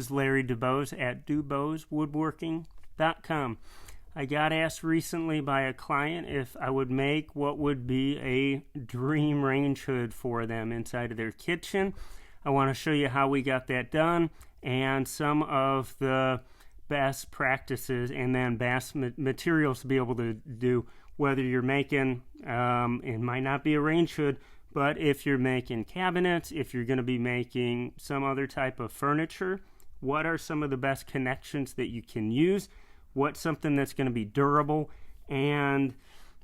is Larry DuBose at DuBoseWoodworking.com. I got asked recently by a client if I would make what would be a dream range hood for them inside of their kitchen. I want to show you how we got that done and some of the best practices and then best materials to be able to do, whether you're making, it might not be a range hood, but if you're making cabinets, if you're going to be making some other type of furniture, what are some of the best connections that you can use? What's something that's going to be durable? And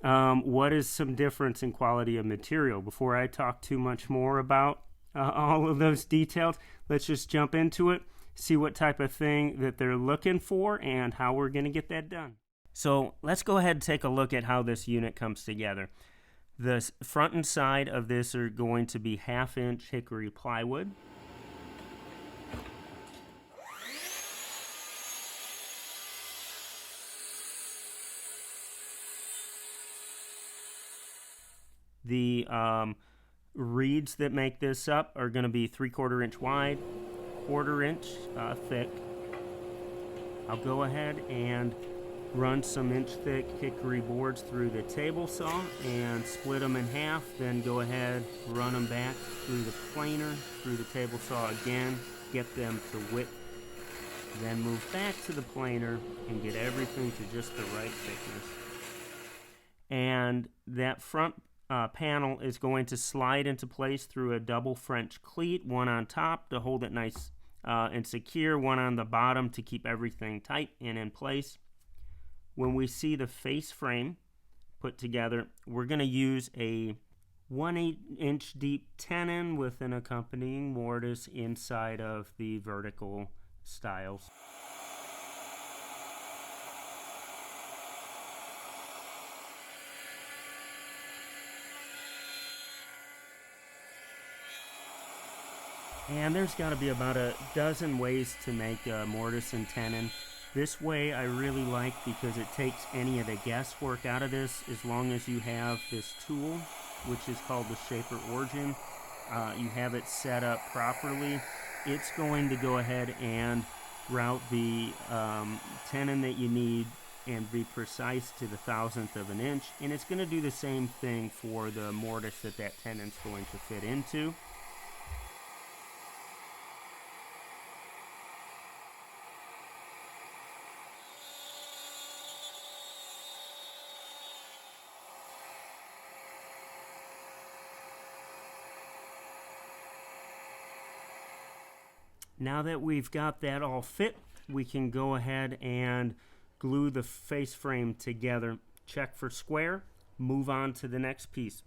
what is some difference in quality of material? Before I talk too much more about all of those details, let's just jump into it, see what type of thing that they're looking for and how we're going to get that done. So let's go ahead and take a look at how this unit comes together. The front and side of this are going to be 1/2 inch hickory plywood. The reeds that make this up are going to be 3/4 inch wide, 1/4 inch thick. I'll go ahead and run some inch-thick hickory boards through the table saw and split them in half, then go ahead, run them back through the planer, through the table saw again, get them to width, then move back to the planer and get everything to just the right thickness. And that front panel is going to slide into place through a double French cleat, one on top to hold it nice and secure, one on the bottom to keep everything tight and in place. When we see the face frame put together, we're going to use a 1/8 inch deep tenon with an accompanying mortise inside of the vertical stiles. And there's got to be about a dozen ways to make a mortise and tenon. This way I really like because it takes any of the guesswork out of this as long as you have this tool, which is called the Shaper Origin. You have it set up properly. It's going to go ahead and route the tenon that you need and be precise to the 1/1000th of an inch. And it's going to do the same thing for the mortise that tenon's going to fit into. Now that we've got that all fit, we can go ahead and glue the face frame together. Check for square, move on to the next piece.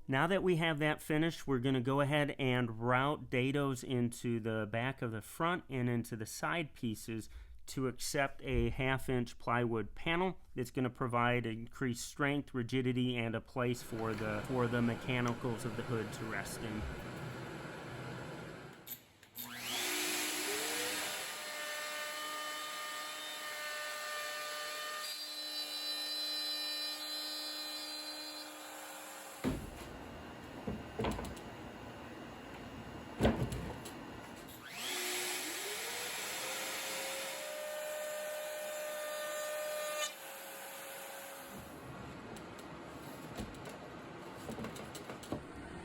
Now that we have that finished, we're going to go ahead and route dadoes into the back of the front and into the side pieces to accept a 1/2 inch plywood panel. It's going to provide increased strength, rigidity, and a place for the mechanicals of the hood to rest in.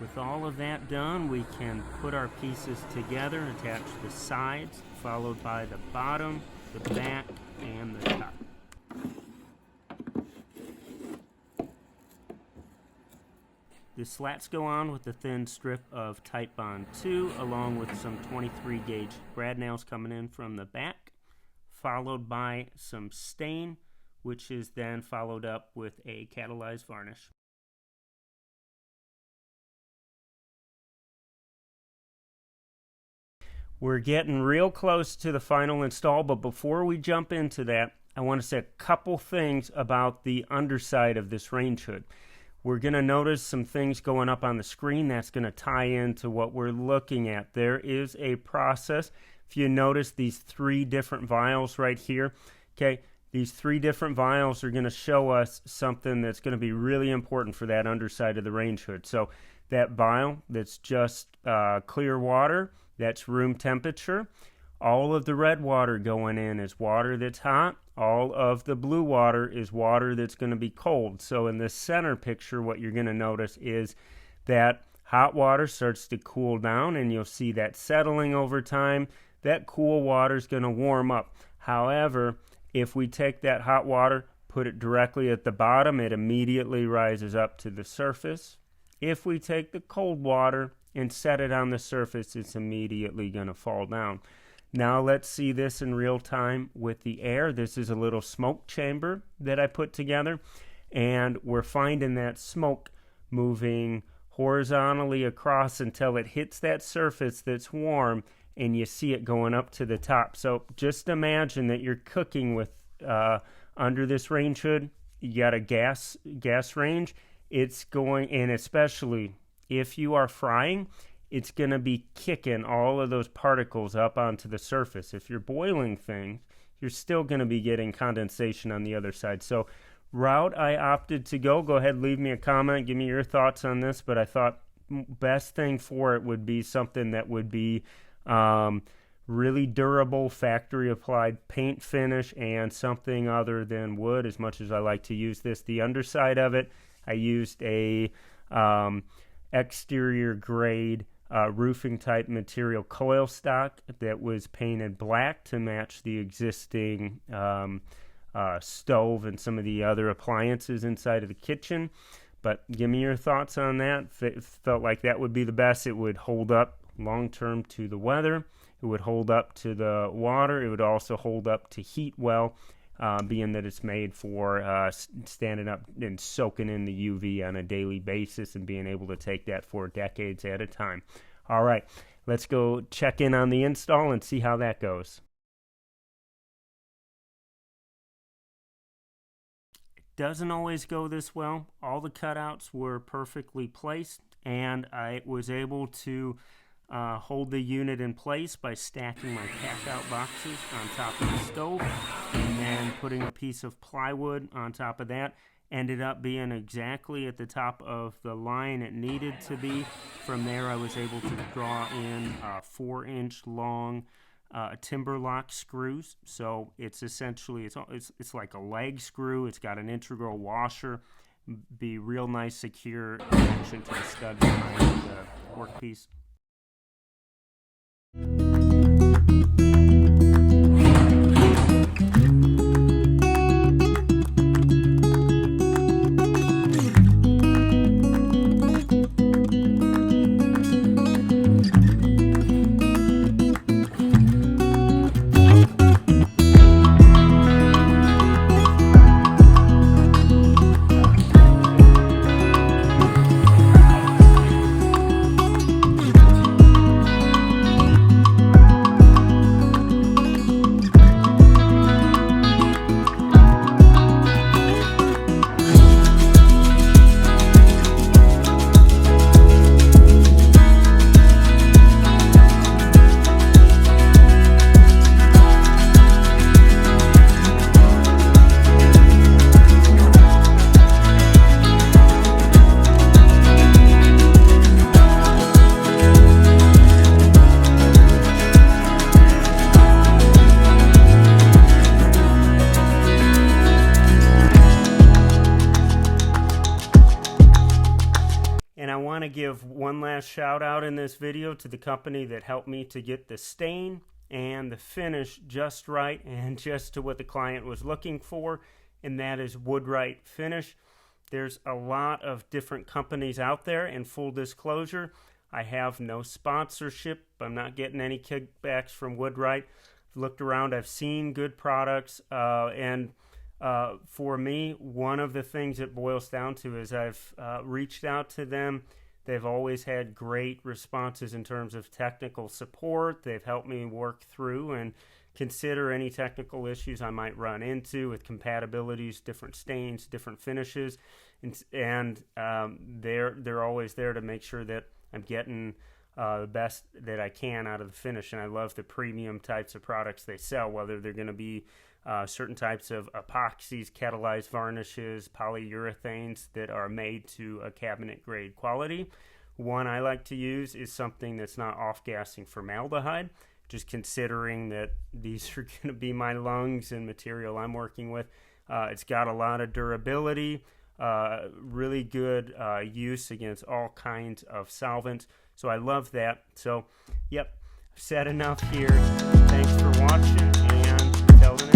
With all of that done, we can put our pieces together, attach the sides, followed by the bottom, the back, and the top. The slats go on with a thin strip of Type Bond 2, along with some 23 gauge brad nails coming in from the back, followed by some stain, which is then followed up with a catalyzed varnish. We're getting real close to the final install, but before we jump into that, I want to say a couple things about the underside of this range hood. We're going to notice some things going up on the screen that's going to tie into what we're looking at. There is a process. If you notice these 3 different vials right here, okay, these 3 different vials are going to show us something that's going to be really important for that underside of the range hood. So that vial that's just clear water, that's room temperature. All of the red water going in is water that's hot. All of the blue water is water that's going to be cold. So in this center picture, what you're going to notice is that hot water starts to cool down, and you'll see that settling over time. That cool water is going to warm up. However, if we take that hot water, put it directly at the bottom, it immediately rises up to the surface. If we take the cold water and set it on the surface, it's immediately going to fall down. Now let's see this in real time with the air. This is a little smoke chamber that I put together, and we're finding that smoke moving horizontally across until it hits that surface that's warm, and you see it going up to the top. So just imagine that you're cooking with under this range hood. You got a gas range. It's going, and especially if you are frying, it's going to be kicking all of those particles up onto the surface. If you're boiling things, you're still going to be getting condensation on the other side. So route I opted to go ahead, leave me a comment, give me your thoughts on this, but I thought best thing for it would be something that would be really durable, factory applied paint finish, and something other than wood, as much as I like to use this. The underside of it, I used a exterior grade roofing type material coil stock that was painted black to match the existing stove and some of the other appliances inside of the kitchen. But give me your thoughts on that. Felt like that would be the best. It would hold up long term to the weather. It would hold up to the water. It would also hold up to heat well, being that it's made for standing up and soaking in the UV on a daily basis and being able to take that for decades at a time. All right, let's go check in on the install and see how that goes. It doesn't always go this well. All the cutouts were perfectly placed, and I was able to hold the unit in place by stacking my pack-out boxes on top of the stove and then putting a piece of plywood on top of that. Ended up being exactly at the top of the line it needed to be. From there, I was able to draw in 4-inch long timber lock screws. So it's essentially it's like a leg screw. It's got an integral washer. Be real nice, secure connection to the stud behind the workpiece. To give one last shout out in this video to the company that helped me to get the stain and the finish just right and just to what the client was looking for, and that is Woodwright Finish. There's a lot of different companies out there, and full disclosure, I have no sponsorship. I'm not getting any kickbacks from Woodwright. I've looked around, I've seen good products, and for me, one of the things it boils down to is I've reached out to them. They've always had great responses in terms of technical support. They've helped me work through and consider any technical issues I might run into with compatibilities, different stains, different finishes, and they're always there to make sure that I'm getting the best that I can out of the finish. And I love the premium types of products they sell, whether they're going to be certain types of epoxies, catalyzed varnishes, polyurethanes that are made to a cabinet grade quality. One I like to use is something that's not off-gassing formaldehyde. just considering that these are going to be my lungs and material I'm working with. It's got a lot of durability, really good use against all kinds of solvents. So I love that. So, yep, I've said enough here. Thanks for watching, and until the next